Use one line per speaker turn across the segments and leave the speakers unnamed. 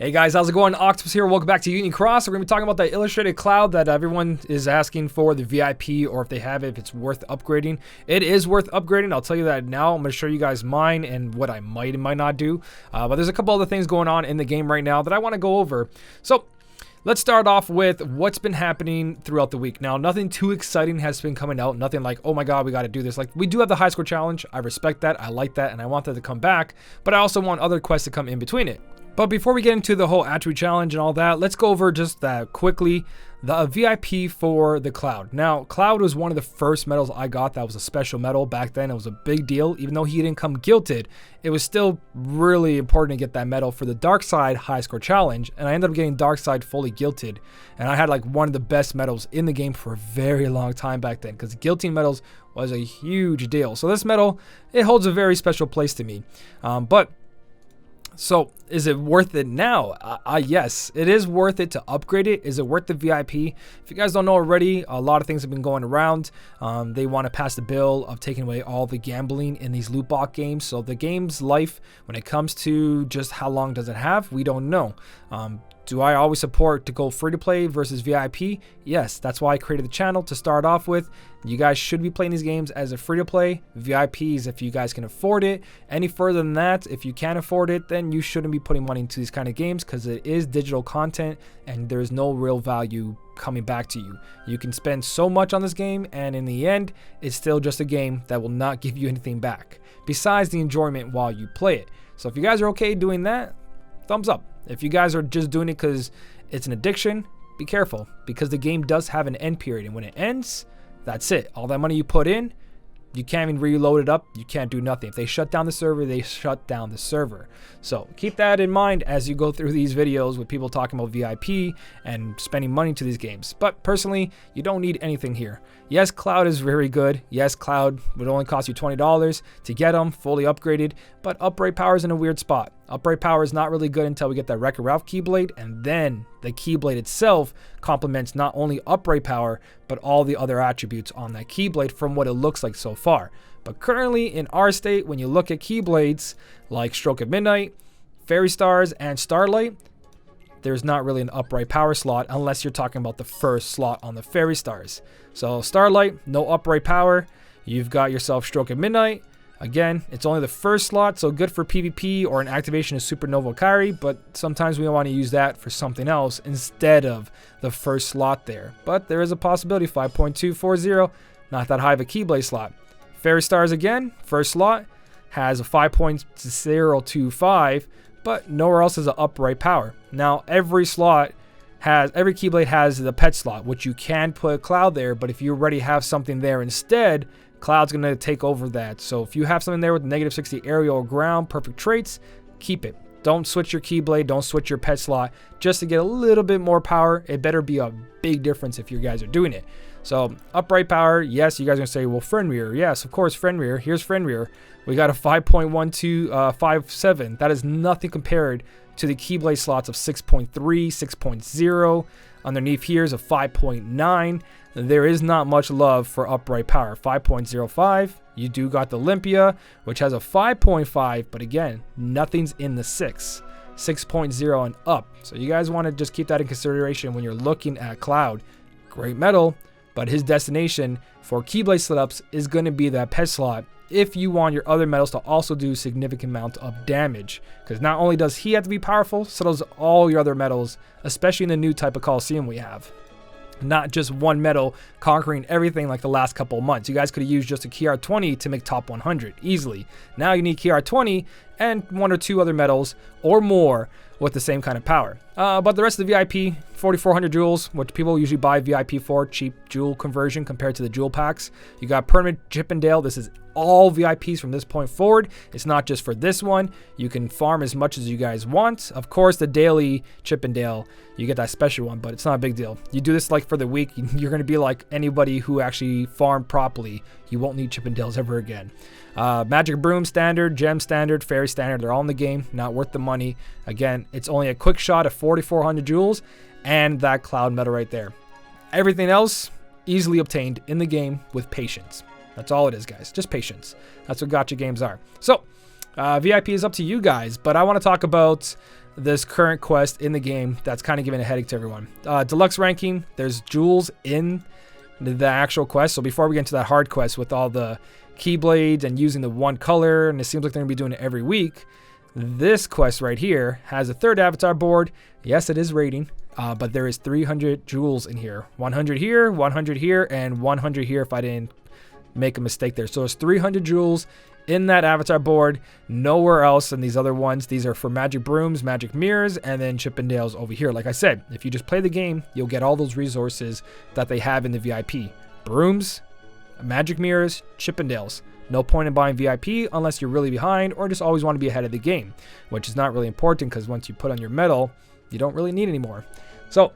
Hey guys, how's it going? Octopus here. Welcome back to Union Cross. We're going to be talking about the illustrated cloud that everyone is asking for, the VIP, or if they have it, if it's worth upgrading. It is worth upgrading. I'll tell you that now. I'm going to show you guys mine and what I might and might not do. But there's a couple other things going on in the game right now that I want to go over. So let's start off with what's been happening throughout the week. Now, nothing too exciting has been coming out. Nothing like, oh my god, we got to do this. Like, we do have the high score challenge. I respect that. I like that, and I want that to come back. But I also want other quests to come in between it. But before we get into the whole attribute challenge and all that, let's go over just that quickly. The VIP for the Cloud. Now, Cloud was one of the first medals I got that was a special medal. Back then, it was a big deal. Even though he didn't come gilted, it was still really important to get that medal for the Dark Side high score challenge. And I ended up getting Dark Side fully gilted. And I had like one of the best medals in the game for a very long time back then, because guilting medals was a huge deal. So this medal, it holds a very special place to me. So, is it worth it now? Yes, it is worth it to upgrade it. Is it worth the VIP? If you guys don't know already, a lot of things have been going around. They want to pass the bill of taking away all the gambling in these loot box games. So the game's life, when it comes to just how long does it have, we don't know. Do I always support to go free to play versus VIP? Yes, that's why I created the channel to start off with. You guys should be playing these games as a free to play. VIPs if you guys can afford it. Any further than that, if you can't afford it, then you shouldn't be putting money into these kind of games, because it is digital content and there's no real value coming back to you. You can spend so much on this game, and in the end, it's still just a game that will not give you anything back besides the enjoyment while you play it. So if you guys are okay doing that, thumbs up. If you guys are just doing it because it's an addiction, be careful, because the game does have an end period, and when it ends, that's it. All that money you put in, you can't even reload it up. You can't do nothing. If they shut down the server, they shut down the server. So keep that in mind as you go through these videos with people talking about VIP and spending money to these games. But personally, you don't need anything here. Yes, Cloud is very good. Yes, Cloud would only cost you $20 to get them fully upgraded, but upgrade power is in a weird spot. Upgrade power is not really good until we get that Wreck-It Ralph Keyblade, and then the Keyblade itself complements not only upgrade power, but all the other attributes on that Keyblade from what it looks like so far. But currently in our state, when you look at Keyblades like Stroke of Midnight, Fairy Stars, and Starlight, there's not really an upright power slot unless you're talking about the first slot on the Fairy Stars. So Starlight, no upright power. You've got yourself Stroke of Midnight. Again, it's only the first slot, so good for PvP or an activation of Supernova Carry, but sometimes we want to use that for something else instead of the first slot there. But there is a possibility, 5.240, not that high of a Keyblade slot. Fairy Stars again, first slot, has a 5.025, but nowhere else has an upright power. Now, every Keyblade has the pet slot, which you can put a Cloud there, but if you already have something there instead, Cloud's going to take over that. So if you have something there with -60 aerial or ground, perfect traits, keep it. Don't switch your Keyblade, don't switch your pet slot, just to get a little bit more power. It better be a big difference if you guys are doing it. So upright power, yes, you guys are going to say, well, friend mirror. Yes, of course, friend mirror. Here's friend mirror. We got a 5.1257. That is nothing compared to the Keyblade slots of 6.3, 6.0. Underneath here is a 5.9. There is not much love for upright power. 5.05. You do got the Olympia, which has a 5.5, but again, nothing's in the 6. 6.0 and up. So you guys want to just keep that in consideration when you're looking at Cloud. Great medal, but his destination for Keyblade setups is going to be that pet slot if you want your other medals to also do significant amount of damage. Because not only does he have to be powerful, so does all your other medals, especially in the new type of Coliseum we have. Not just one medal conquering everything like the last couple of months. You guys could have used just a KR20 to make top 100 easily. Now you need KR20 and one or two other medals or more with the same kind of power. But the rest of the VIP, 4,400 jewels, which people usually buy VIP for, cheap jewel conversion compared to the jewel packs. You got permanent Chippendale. This is all VIPs from this point forward. It's not just for this one. You can farm as much as you guys want. Of course, the daily Chippendale, you get that special one, but it's not a big deal. You do this like for the week, you're going to be like anybody who actually farmed properly. You won't need Chippendales ever again. Magic Broom Standard, Gem Standard, Fairy Standard, they're all in the game. Not worth the money. Again, it's only a quick shot of 4,400 jewels and that Cloud medal right there. Everything else easily obtained in the game with patience. That's all it is, guys. Just patience. That's what gacha games are. So, VIP is up to you guys, but I want to talk about this current quest in the game that's kind of giving a headache to everyone. Deluxe ranking, there's jewels in the actual quest. So before we get into that hard quest with all the Keyblades and using the one color, and it seems like they're going to be doing it every week, this quest right here has a third avatar board. Yes, it is rating, but there is 300 jewels in here. 100 here, 100 here, and 100 here if I didn't make a mistake there. So it's 300 jewels in that avatar board, nowhere else in these other ones. These are for magic brooms, magic mirrors, and then Chippendales over here. Like I said, if you just play the game, you'll get all those resources that they have in the VIP. Brooms, magic mirrors, Chippendales. No point in buying VIP unless you're really behind or just always want to be ahead of the game, which is not really important because once you put on your medal, you don't really need anymore. So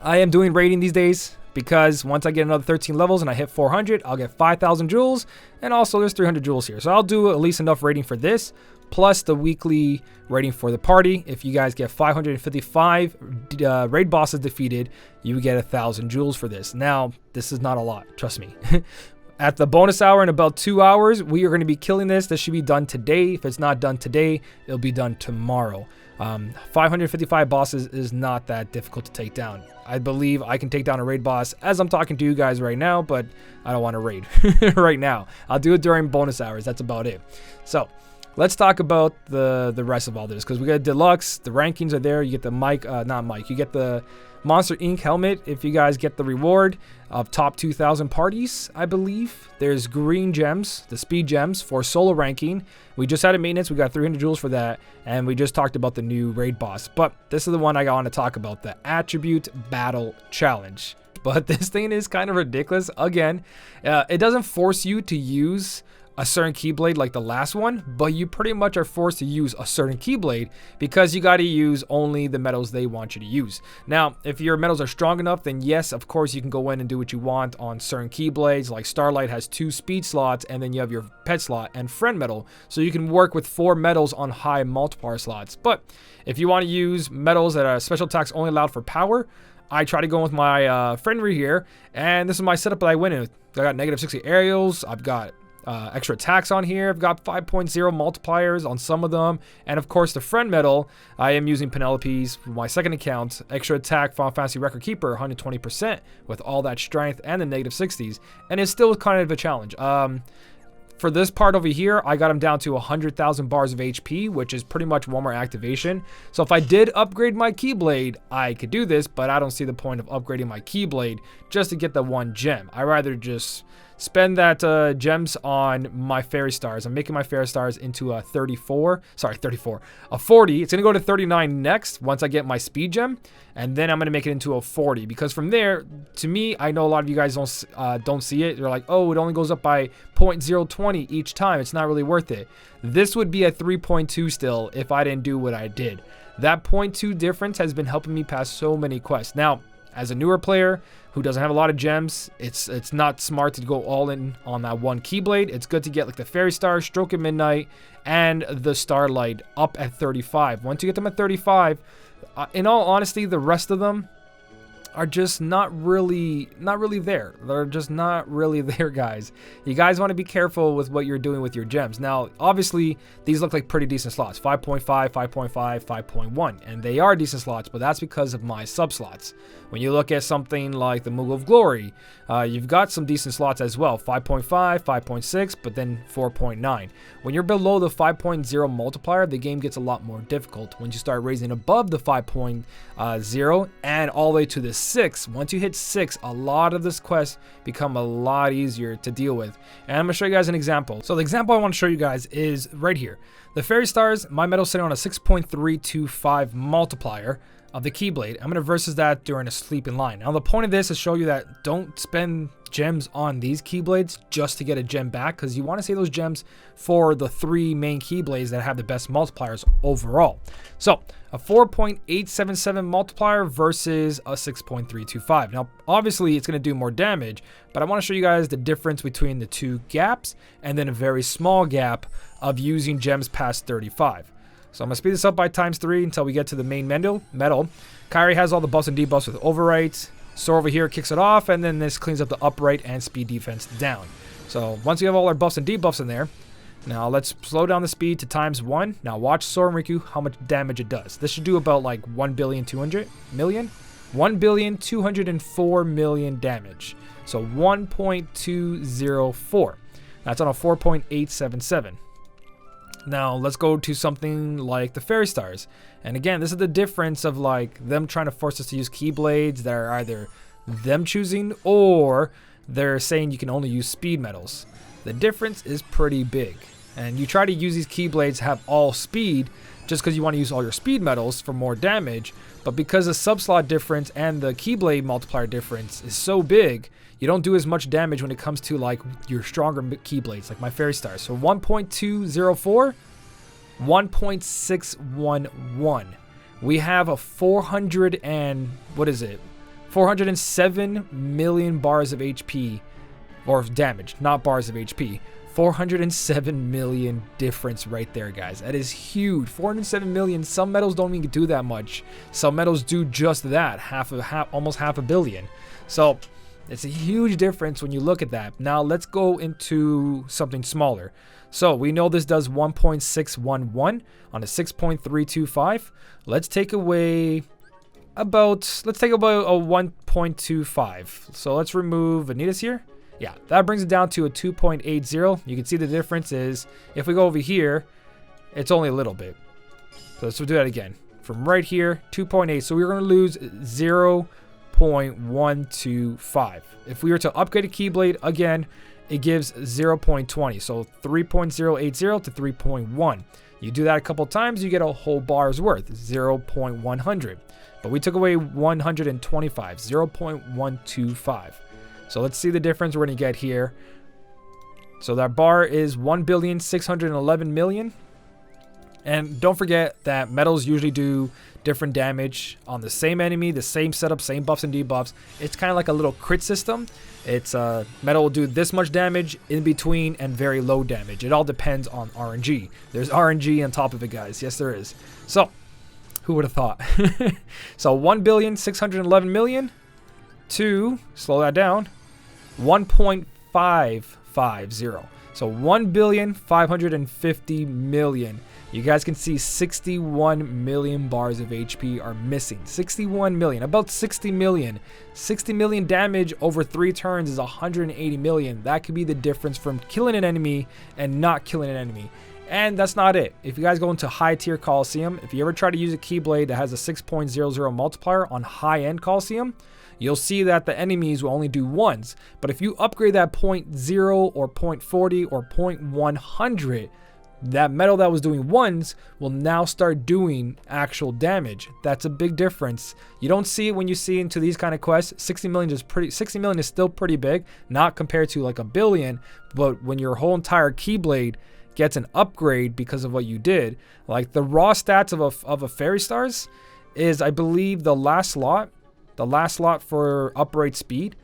I am doing rating these days, because once I get another 13 levels and I hit 400, I'll get 5,000 jewels, and also there's 300 jewels here. So I'll do at least enough rating for this, plus the weekly rating for the party. If you guys get 555 raid bosses defeated, you get 1,000 jewels for this. Now, this is not a lot, trust me. At the bonus hour in about 2 hours, we are going to be killing this. This should be done today. If it's not done today, it'll be done tomorrow. 555 bosses is not that difficult to take down. I believe I can take down a raid boss as I'm talking to you guys right now, but I don't want to raid right now. I'll do it during bonus hours. That's about it. So let's talk about the rest of all this, because we got Deluxe. The rankings are there. You get the you get the Monster Inc. helmet if you guys get the reward of top 2,000 parties, I believe. There's green gems, the speed gems for solo ranking. We just had a maintenance. We got 300 jewels for that. And we just talked about the new raid boss. But this is the one I want to talk about, the Attribute Battle Challenge. But this thing is kind of ridiculous. Again, it doesn't force you to use a certain Keyblade like the last one, but you pretty much are forced to use a certain Keyblade because you got to use only the medals they want you to use. Now, if your medals are strong enough, then yes, of course, you can go in and do what you want on certain Keyblades. Like Starlight has 2 speed slots, and then you have your pet slot and friend medal, so you can work with 4 medals on high multiplier slots. But if you want to use medals that are special attacks only allowed for power, I try to go with my friendly here, and this is my setup that I went in with. I got negative 60 aerials, I've got extra attacks on here. I've got 5.0 multipliers on some of them. And of course, the friend medal, I am using Penelope's for my second account. Extra attack, Final Fantasy Record Keeper, 120% with all that strength and the negative 60s. And it's still kind of a challenge. For this part over here, I got him down to 100,000 bars of HP, which is pretty much one more activation. So if I did upgrade my Keyblade, I could do this, but I don't see the point of upgrading my Keyblade just to get the 1 gem. I'd rather just spend that gems on my fairy stars. I'm making my fairy stars into a 40. It's gonna go to 39 next once I get my speed gem, and then I'm gonna make it into a 40, because from there, to me, I know a lot of you guys don't see it. You're like, oh, it only goes up by 0.020 each time. It's not really worth it. This would be a 3.2 still if I didn't do what I did. That 0.2 difference has been helping me pass so many quests. Now, as a newer player who doesn't have a lot of gems, it's not smart to go all in on that 1 Keyblade. It's good to get like the Fairy Star, Stroke at Midnight, and the Starlight up at 35. Once you get them at 35, in all honesty, the rest of them are just not really there. They're just not really there, guys. You guys want to be careful with what you're doing with your gems. Now, obviously, these look like pretty decent slots. 5.5, 5.5, 5.1. And they are decent slots, but that's because of my sub-slots. When you look at something like the Moogle of Glory, you've got some decent slots as well. 5.5, 5.6, but then 4.9. When you're below the 5.0 multiplier, the game gets a lot more difficult. When you start raising above the 5.0 and all the way to the 6, once you hit 6, a lot of this quest become a lot easier to deal with. And I'm going to show you guys an example. So the example I want to show you guys is right here. The Fairy Stars, my medal's sitting on a 6.325 multiplier of the Keyblade. I'm going to versus that during a sleeping line. Now the point of this is show you that don't spend gems on these Keyblades just to get a gem back, because you want to save those gems for the 3 main Keyblades that have the best multipliers overall. So a 4.877 multiplier versus a 6.325. Now obviously it's going to do more damage, but I want to show you guys the difference between the 2 gaps and then a very small gap of using gems past 35. So I'm going to speed this up by ×3 until we get to the main medal. Kairi has all the buffs and debuffs with overwrites. Sora over here kicks it off, and then this cleans up the upright and speed defense down. So once you have all our buffs and debuffs in there, Now let's slow down the speed to ×1. Now watch Sora Riku how much damage it does. This should do about like 1,200,000,000? 1,204,000,000 damage. So 1.204. That's on a 4.877. Now let's go to something like the Fairy Stars. And again, this is the difference of like them trying to force us to use Keyblades that are either them choosing or they're saying you can only use speed medals. The difference is pretty big. And you try to use these Keyblades to have all speed just because you want to use all your speed medals for more damage. But because the subslot difference and the Keyblade multiplier difference is so big, you don't do as much damage when it comes to like your stronger Keyblades, like my Fairy Stars. So 1.204, 1.611. We have a 407 million bars of HP, or damage, not bars of HP. 407 million difference right there, guys. That is huge. 407 million. Some medals don't even do that much. Some medals do just that, almost half a billion. So it's a huge difference when you look at that. Now let's go into something smaller. So we know this does 1.611 on a 6.325. Let's take away about a 1.25. So let's remove Vanitas here. Yeah, that brings it down to a 2.80. You can see the difference is, if we go over here, it's only a little bit. So let's do that again. From right here, 2.8. So we're going to lose 0.125. If we were to upgrade a Keyblade, again, it gives 0.20. So 3.080 to 3.1. You do that a couple times, you get a whole bar's worth, 0.100. But we took away 125, 0.125. So let's see the difference we're going to get here. So that bar is 1,611,000,000. And don't forget that medals usually do different damage on the same enemy, the same setup, same buffs and debuffs. It's kind of like a little crit system. It's medal will do this much damage in between and very low damage. It all depends on RNG. There's RNG on top of it, guys. Yes, there is. So who would have thought? So 1,611,000,000 to, slow that down, 1.550. So 1,550,000,000. You guys can see 61 million bars of HP are missing. 61 million, about 60 million. 60 million damage over 3 turns is 180 million. That could be the difference from killing an enemy and not killing an enemy. And that's not it. If you guys go into high tier Coliseum, if you ever try to use a Keyblade that has a 6.00 multiplier on high end Coliseum, you'll see that the enemies will only do ones. But if you upgrade that 0.0 or 0.40 or 0.100, that medal that was doing ones will now start doing actual damage. That's a big difference. You don't see it when you see into these kind of quests. 60 million is still pretty big, not compared to like a billion, but when your whole entire Keyblade gets an upgrade because of what you did, like the raw stats of a Fairy Stars is, I believe, the last slot for upright speed.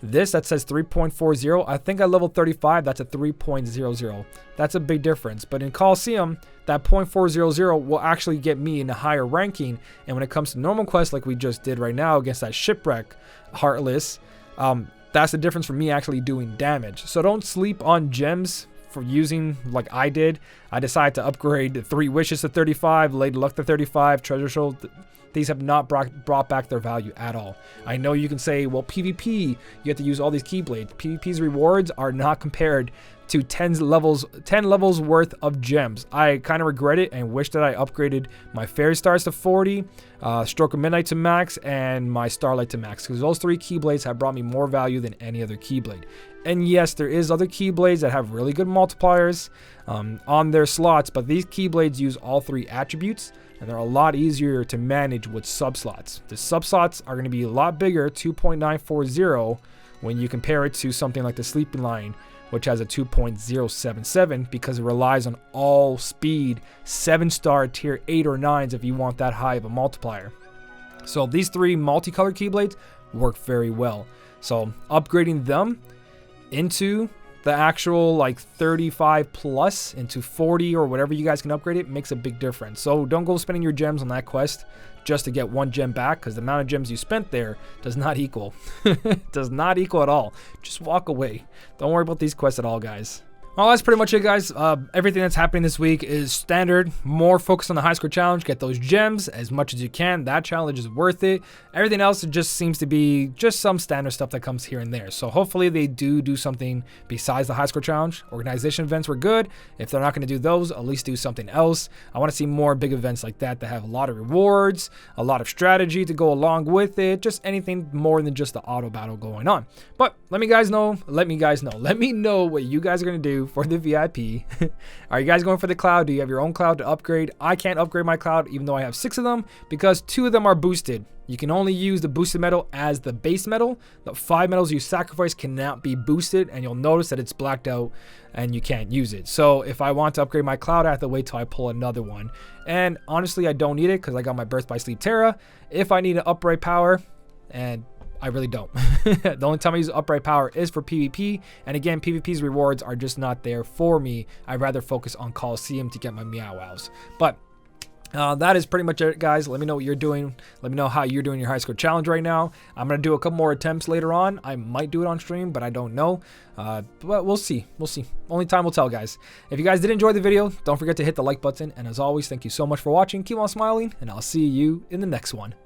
This that says 3.40, I think at level 35 that's a 3.00. That's a big difference. But in Coliseum, that 0.400 will actually get me in a higher ranking. And when it comes to normal quests like we just did right now against that Shipwreck Heartless, that's the difference for me actually doing damage. So don't sleep on gems for using like I did. I decided to upgrade 3 Wishes to 35, Lady Luck to 35, Treasure Show. These have not brought back their value at all. I know you can say, well, PvP, you have to use all these Keyblades. PvP's rewards are not compared to 10 levels worth of gems. I kind of regret it and wish that I upgraded my Fairy Stars to 40, Stroke of Midnight to max, and my Starlight to max, because those 3 Keyblades have brought me more value than any other Keyblade. And yes, there is other Keyblades that have really good multipliers on their slots, but these Keyblades use all 3 attributes, and they're a lot easier to manage with subslots. The subslots are going to be a lot bigger, 2.940, when you compare it to something like the Sleeping Lion, which has a 2.077, because it relies on all speed 7-star tier 8 or 9s if you want that high of a multiplier. So these 3 multicolored Keyblades work very well. So upgrading them into the actual like 35 plus into 40 or whatever you guys can upgrade it makes a big difference. So don't go spending your gems on that quest just to get 1 gem back, because the amount of gems you spent there does not equal. Does not equal at all. Just walk away. Don't worry about these quests at all, guys. Well, that's pretty much it, guys. Everything that's happening this week is standard. More focus on the high score challenge. Get those gems as much as you can. That challenge is worth it. Everything else, it just seems to be just some standard stuff that comes here and there. So hopefully they do something besides the high score challenge. Organization events were good. If they're not going to do those, at least do something else. I want to see more big events like that have a lot of rewards, a lot of strategy to go along with it. Just anything more than just the auto battle going on. But let me know what you guys are going to do for the VIP. Are you guys going for the cloud? Do you have your own cloud to upgrade? I can't upgrade my cloud even though I have 6 of them because 2 of them are boosted. You can only use the boosted medal as the base medal. The 5 medals you sacrifice cannot be boosted, and you'll notice that it's blacked out and you can't use it. So if I want to upgrade my cloud, I have to wait till I pull another one. And honestly, I don't need it because I got my Birth by Sleep Terra. If I need an upright power, and I really don't. The only time I use upright power is for PvP. And again, PvP's rewards are just not there for me. I'd rather focus on Coliseum to get my Meow Wows. But that is pretty much it, guys. Let me know what you're doing. Let me know how you're doing your high score challenge right now. I'm going to do a couple more attempts later on. I might do it on stream, but I don't know. But we'll see. We'll see. Only time will tell, guys. If you guys did enjoy the video, don't forget to hit the like button. And as always, thank you so much for watching. Keep on smiling, and I'll see you in the next one.